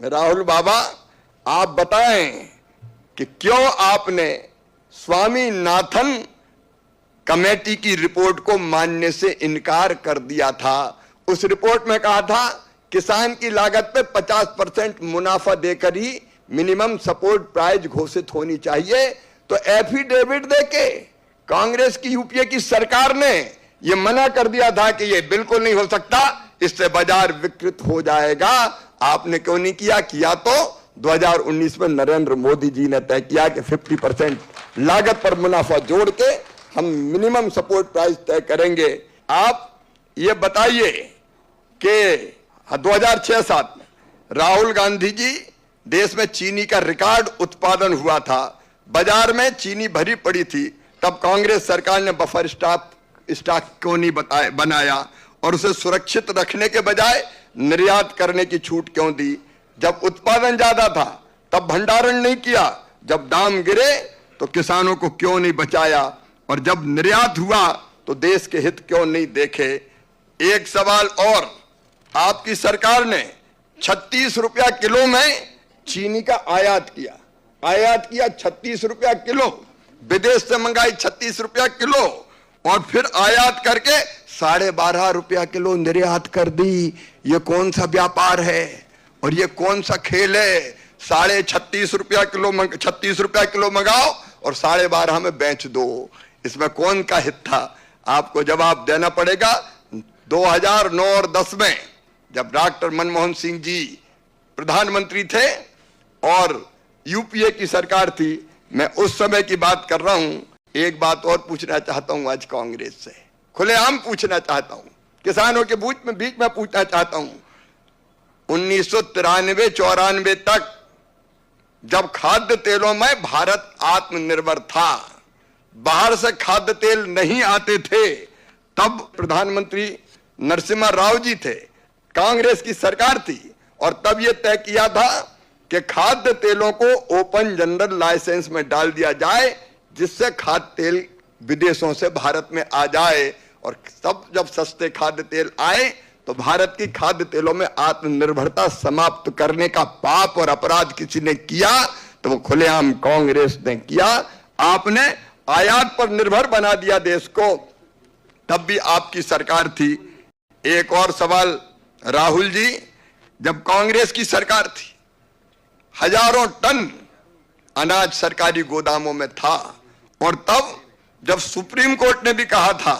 राहुल बाबा, आप बताएं कि क्यों आपने स्वामीनाथन कमेटी की रिपोर्ट को मानने से इनकार कर दिया था। उस रिपोर्ट में कहा था किसान की लागत पे 50% मुनाफा देकर ही मिनिमम सपोर्ट प्राइस घोषित होनी चाहिए। तो एफिडेविट देके कांग्रेस की यूपीए की सरकार ने यह मना कर दिया था कि यह बिल्कुल नहीं हो सकता, इससे बाजार विकृत हो जाएगा। आपने क्यों नहीं किया? किया तो 2019 में नरेंद्र मोदी जी ने तय किया कि 50% लागत पर मुनाफा जोड़ के हम मिनिमम सपोर्ट प्राइस तय करेंगे। आप ये बताइए कि 2006-07 में राहुल गांधी जी देश में चीनी का रिकॉर्ड उत्पादन हुआ था, बाजार में चीनी भरी पड़ी थी, तब कांग्रेस सरकार ने बफर स्टॉक क्यों नहीं बनाया और उसे सुरक्षित रखने के बजाय निर्यात करने की छूट क्यों दी? जब उत्पादन ज्यादा था तब भंडारण नहीं किया, जब दाम गिरे तो किसानों को क्यों नहीं बचाया, और जब निर्यात हुआ तो देश के हित क्यों नहीं देखे? एक सवाल और, आपकी सरकार ने 36 रुपया किलो में चीनी का आयात किया 36 रुपया किलो, विदेश से मंगाई 36 रुपया किलो, और फिर आयात करके 12.5 रुपया किलो निर्यात कर दी। ये कौन सा व्यापार है और ये कौन सा खेल है? 36.5 रुपया किलो 36 रुपया किलो मंगाओ और 12.5 में बेच दो। इसमें कौन का हित था? आपको जवाब देना पड़ेगा। 2009 और 10 में जब डॉक्टर मनमोहन सिंह जी प्रधानमंत्री थे और यूपीए की सरकार थी, मैं उस समय की बात कर रहा हूं। एक बात और पूछना चाहता हूं आज कांग्रेस से, खुलेआम पूछना चाहता हूं, किसानों के बीच में पूछना चाहता हूं। 1993-94 तक जब खाद्य तेलों में भारत आत्मनिर्भर था, बाहर से खाद्य तेल नहीं आते थे, तब प्रधानमंत्री नरसिम्हा राव जी थे, कांग्रेस की सरकार थी, और तब यह तय किया था कि खाद्य तेलों को ओपन जनरल लाइसेंस में डाल दिया जाए, जिससे खाद्य तेल विदेशों से भारत में आ जाए। और तब जब सस्ते खाद्य तेल आए तो भारत की खाद्य तेलों में आत्मनिर्भरता समाप्त करने का पाप और अपराध किसी ने किया तो वो खुलेआम कांग्रेस ने किया। आपने आयात पर निर्भर बना दिया देश को, तब भी आपकी सरकार थी। एक और सवाल, राहुल जी, जब कांग्रेस की सरकार थी, हजारों टन अनाज सरकारी गोदामों में था, और तब जब सुप्रीम कोर्ट ने भी कहा था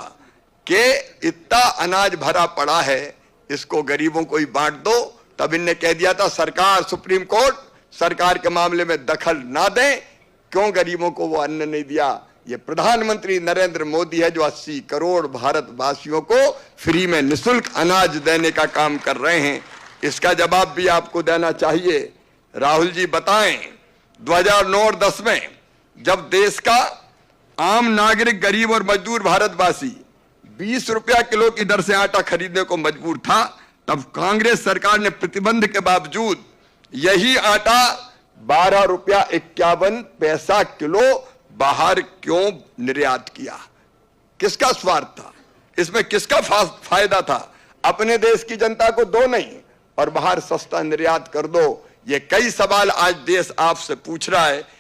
कि इतना अनाज भरा पड़ा है, इसको गरीबों को ही बांट दो, तब इनने कह दिया था सरकार, सुप्रीम कोर्ट सरकार के मामले में दखल ना दे। क्यों गरीबों को वो अन्न नहीं दिया? ये प्रधानमंत्री नरेंद्र मोदी है जो 80 करोड़ भारतवासियों को फ्री में निःशुल्क अनाज देने का काम कर रहे हैं। इसका जवाब भी आपको देना चाहिए। राहुल जी बताएं, 2009 और 10 में जब देश का आम नागरिक, गरीब और मजदूर भारतवासी 20 रुपया किलो की दर से आटा खरीदने को मजबूर था, तब कांग्रेस सरकार ने प्रतिबंध के बावजूद यही आटा 12 रुपया 51 पैसा किलो बाहर क्यों निर्यात किया? किसका स्वार्थ था इसमें? किसका फायदा था? अपने देश की जनता को दो नहीं और बाहर सस्ता निर्यात कर दो। ये कई सवाल आज देश आपसे पूछ रहा है।